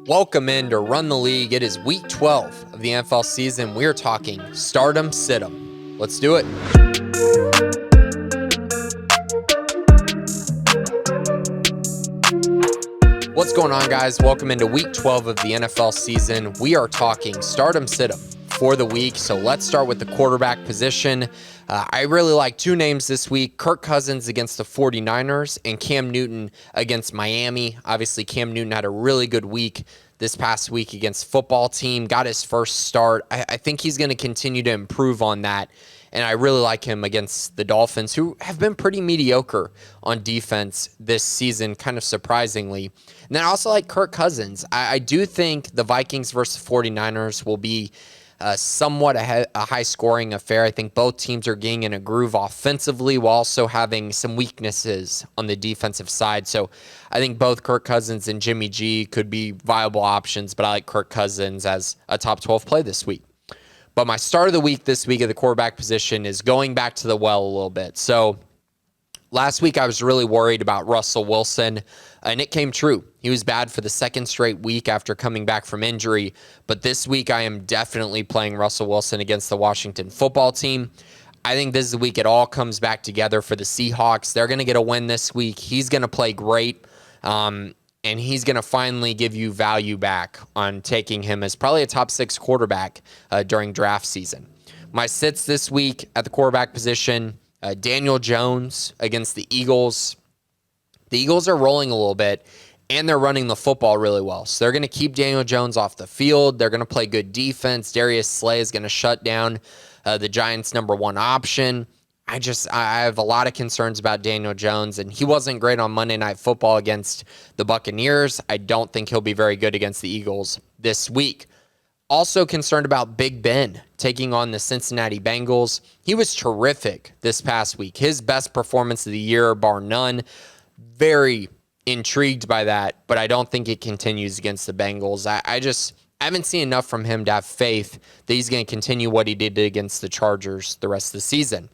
Welcome in to Run the League. It is week 12 of the NFL season. We're talking stardom, sit-em. Let's do it. What's going on, guys? Welcome into week 12 of the NFL season. We are talking stardom, sit-em for the week. So let's start with the quarterback position. I really like two names this week: Kirk Cousins against the 49ers and Cam Newton against Miami. Obviously, Cam Newton had a really good week this past week against football team, got his first start. I think he's going to continue to improve on that, and I really like him against the Dolphins, who have been pretty mediocre on defense this season, kind of surprisingly. And then I also like Kirk Cousins. I do think the Vikings versus 49ers will be somewhat a high-scoring affair. I think both teams are getting in a groove offensively while also having some weaknesses on the defensive side. So I think both Kirk Cousins and Jimmy G could be viable options, but I like Kirk Cousins as a top 12 play this week. But my start of the week this week at the quarterback position is going back to the well a little bit. So last week I was really worried about Russell Wilson, and it came true. He was bad for the second straight week after coming back from injury. But this week I am definitely playing Russell Wilson against the Washington football team. I think this is the week it all comes back together for the Seahawks. They're going to get a win this week. He's going to play great, and he's going to finally give you value back on taking him as probably a top 6 quarterback during draft season. My sits this week at the quarterback position: Daniel Jones against the Eagles. The Eagles are rolling a little bit, and they're running the football really well. So they're going to keep Daniel Jones off the field. They're going to play good defense. Darius Slay is going to shut down the Giants' number one option. I have a lot of concerns about Daniel Jones, and he wasn't great on Monday Night Football against the Buccaneers. I don't think he'll be very good against the Eagles this week. Also concerned about Big Ben taking on the Cincinnati Bengals. He was terrific this past week. His best performance of the year, bar none. Very intrigued by that, but I don't think it continues against the Bengals. I haven't seen enough from him to have faith that he's going to continue what he did against the Chargers the rest of the season.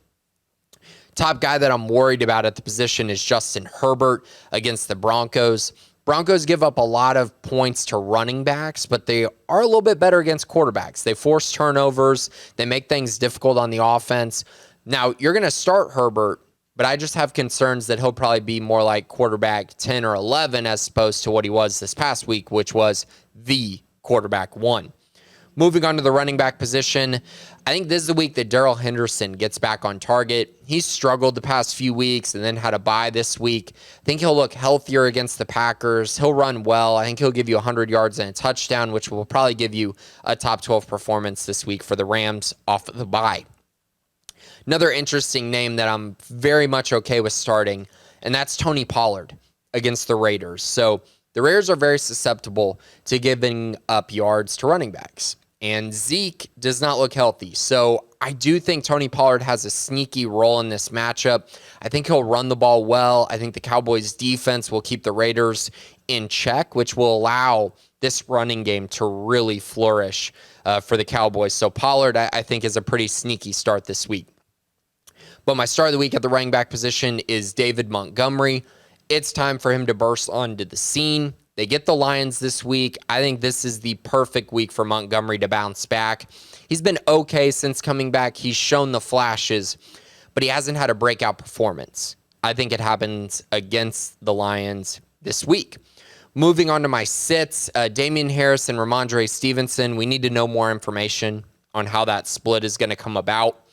Top guy that I'm worried about at the position is Justin Herbert against the Broncos. Broncos give up a lot of points to running backs, but they are a little bit better against quarterbacks. They force turnovers. They make things difficult on the offense. Now, you're going to start Herbert, but I just have concerns that he'll probably be more like quarterback 10 or 11 as opposed to what he was this past week, which was the quarterback 1. Moving on to the running back position, I think this is the week that Darrell Henderson gets back on target. He's struggled the past few weeks and then had a bye this week. I think he'll look healthier against the Packers. He'll run well. I think he'll give you 100 yards and a touchdown, which will probably give you a top 12 performance this week for the Rams off of the bye. Another interesting name that I'm very much okay with starting, and that's Tony Pollard against the Raiders. So the Raiders are very susceptible to giving up yards to running backs, and Zeke does not look healthy. So I do think Tony Pollard has a sneaky role in this matchup. I think he'll run the ball well. I think the Cowboys' defense will keep the Raiders in check, which will allow this running game to really flourish for the Cowboys. So Pollard, I think, is a pretty sneaky start this week. But my start of the week at the running back position is David Montgomery. It's time for him to burst onto the scene. They get the Lions this week. I think this is the perfect week for Montgomery to bounce back. He's been okay since coming back. He's shown the flashes, but he hasn't had a breakout performance. I think it happens against the Lions this week. Moving on to my sits, Damian Harris and Ramondre Stevenson. We need to know more information on how that split is going to come about.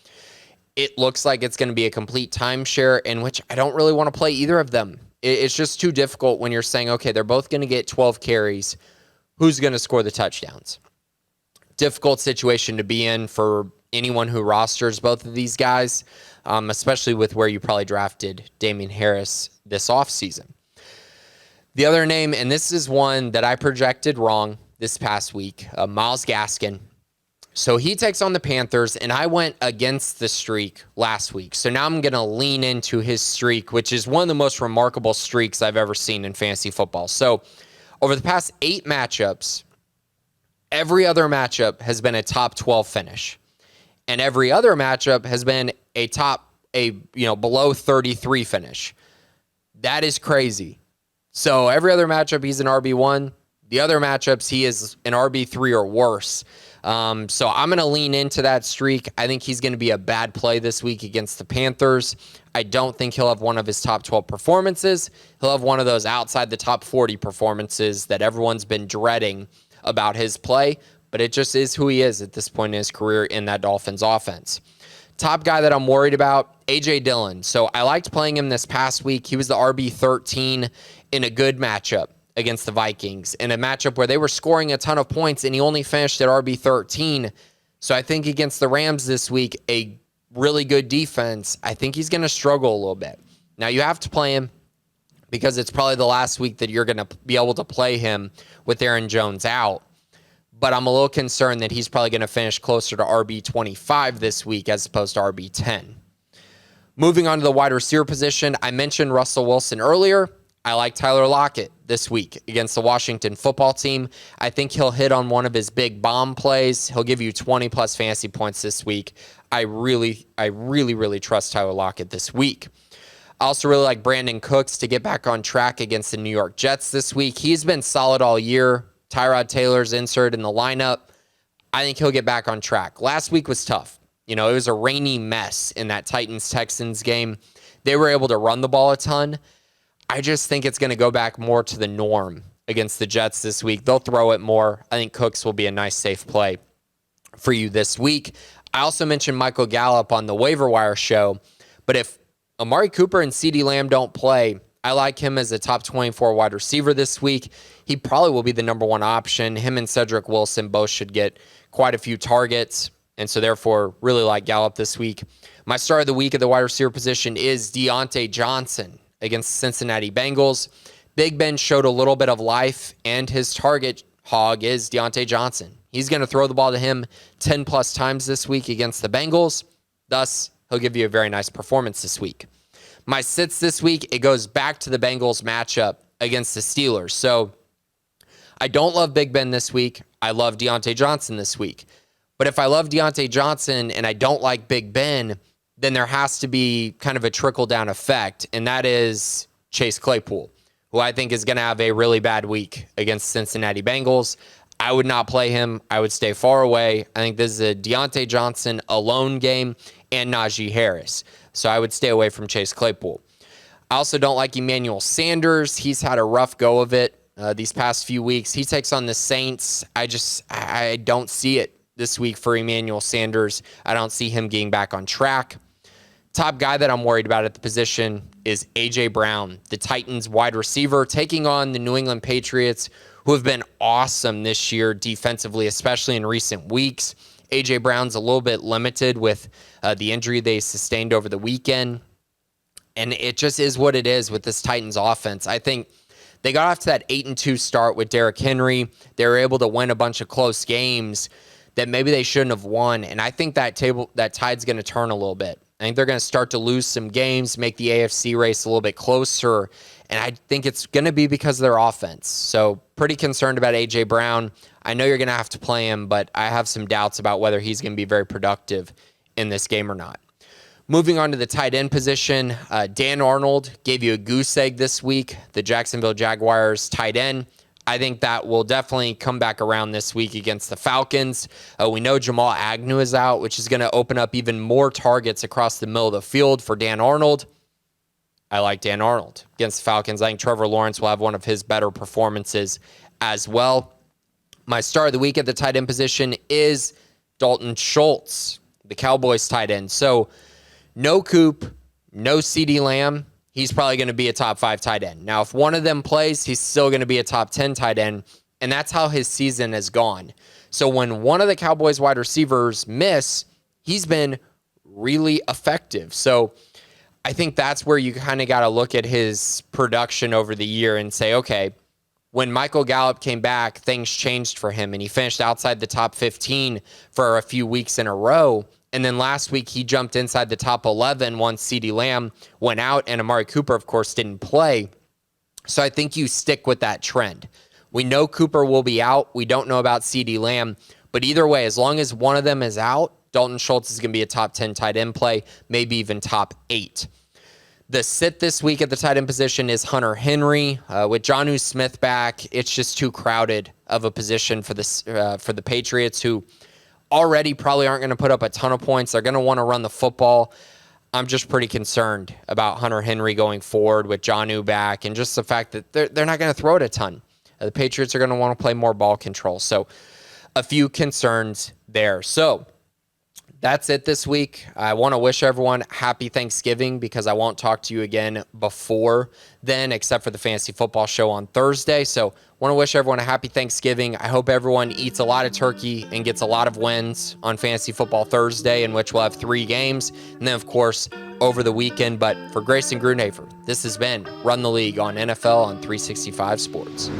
It looks like it's going to be a complete timeshare in which I don't really want to play either of them. It's just too difficult when you're saying, okay, they're both going to get 12 carries. Who's going to score the touchdowns? Difficult situation to be in for anyone who rosters both of these guys, especially with where you probably drafted Damian Harris this offseason. The other name, and this is one that I projected wrong this past week, Myles Gaskin. So he takes on the Panthers, and I went against the streak last week. So now I'm going to lean into his streak, which is one of the most remarkable streaks I've ever seen in fantasy football. So over the past 8 matchups, every other matchup has been a top 12 finish. And every other matchup has been below 33 finish. That is crazy. So every other matchup, he's an RB1. The other matchups, he is an RB3 or worse. So I'm going to lean into that streak. I think he's going to be a bad play this week against the Panthers. I don't think he'll have one of his top 12 performances. He'll have one of those outside the top 40 performances that everyone's been dreading about his play, but it just is who he is at this point in his career in that Dolphins offense. Top guy that I'm worried about, A.J. Dillon. So I liked playing him this past week. He was the RB13 in a good matchup against the Vikings, in a matchup where they were scoring a ton of points, and he only finished at RB13. So I think against the Rams this week, a really good defense, I think he's going to struggle a little bit. Now, you have to play him because it's probably the last week that you're going to be able to play him with Aaron Jones out. But I'm a little concerned that he's probably going to finish closer to RB25 this week as opposed to RB10. Moving on to the wide receiver position, I mentioned Russell Wilson earlier. I like Tyler Lockett this week against the Washington football team. I think he'll hit on one of his big bomb plays. He'll give you 20-plus fantasy points this week. I really trust Tyler Lockett this week. I also really like Brandon Cooks to get back on track against the New York Jets this week. He's been solid all year. Tyrod Taylor's inserted in the lineup. I think he'll get back on track. Last week was tough. It was a rainy mess in that Titans-Texans game. They were able to run the ball a ton. I just think it's going to go back more to the norm against the Jets this week. They'll throw it more. I think Cooks will be a nice, safe play for you this week. I also mentioned Michael Gallup on the waiver wire show, but if Amari Cooper and CeeDee Lamb don't play, I like him as a top 24 wide receiver this week. He probably will be the number one option. Him and Cedric Wilson both should get quite a few targets, and so therefore really like Gallup this week. My start of the week at the wide receiver position is Deontay Johnson against the Cincinnati Bengals. Big Ben showed a little bit of life, and his target hog is Deontay Johnson. He's going to throw the ball to him 10-plus times this week against the Bengals. Thus, he'll give you a very nice performance this week. My sits this week, it goes back to the Bengals matchup against the Steelers. So I don't love Big Ben this week. I love Deontay Johnson this week. But if I love Deontay Johnson and I don't like Big Ben, then there has to be kind of a trickle-down effect, and that is Chase Claypool, who I think is going to have a really bad week against Cincinnati Bengals. I would not play him. I would stay far away. I think this is a Deontay Johnson alone game and Najee Harris. So I would stay away from Chase Claypool. I also don't like Emmanuel Sanders. He's had a rough go of it these past few weeks. He takes on the Saints. I don't see it this week for Emmanuel Sanders. I don't see him getting back on track. Top guy that I'm worried about at the position is A.J. Brown, the Titans wide receiver, taking on the New England Patriots, who have been awesome this year defensively, especially in recent weeks. A.J. Brown's a little bit limited with the injury they sustained over the weekend, and it just is what it is with this Titans offense. I think they got off to that 8-2 start with Derrick Henry. They were able to win a bunch of close games that maybe they shouldn't have won, and I think that tide's going to turn a little bit. I think they're going to start to lose some games, make the AFC race a little bit closer, and I think it's going to be because of their offense. So pretty concerned about A.J. Brown. I know you're going to have to play him, but I have some doubts about whether he's going to be very productive in this game or not. Moving on to the tight end position, Dan Arnold gave you a goose egg this week, the Jacksonville Jaguars tight end. I think that will definitely come back around this week against the Falcons. We know Jamal Agnew is out, which is going to open up even more targets across the middle of the field for Dan Arnold. I like Dan Arnold against the Falcons. I think Trevor Lawrence will have one of his better performances as well. My start of the week at the tight end position is Dalton Schultz, the Cowboys tight end. So no Coop, no CeeDee Lamb. He's probably going to be a top 5 tight end. Now, if one of them plays, he's still going to be a top 10 tight end, and that's how his season has gone. So when one of the Cowboys wide receivers miss, he's been really effective. So I think that's where you kind of got to look at his production over the year and say, okay, when Michael Gallup came back, things changed for him, and he finished outside the top 15 for a few weeks in a row. And then last week, he jumped inside the top 11 once CeeDee Lamb went out, and Amari Cooper, of course, didn't play. So I think you stick with that trend. We know Cooper will be out. We don't know about CeeDee Lamb. But either way, as long as one of them is out, Dalton Schultz is going to be a top 10 tight end play, maybe even top 8. The sit this week at the tight end position is Hunter Henry. With Jonnu Smith back, it's just too crowded of a position for the Patriots, who already probably aren't going to put up a ton of points. They're going to want to run the football. I'm just pretty concerned about Hunter Henry going forward with Jonnu back, and just the fact that they're not going to throw it a ton. The Patriots are going to want to play more ball control. So a few concerns there. So that's it this week. I want to wish everyone happy Thanksgiving, because I won't talk to you again before then, except for the Fantasy Football Show on Thursday. So want to wish everyone a happy Thanksgiving. I hope everyone eats a lot of turkey and gets a lot of wins on Fantasy Football Thursday, in which we'll have 3 games. And then, of course, over the weekend. But for Grayson Grunehaver, this has been Run the League on NFL on 365 Sports.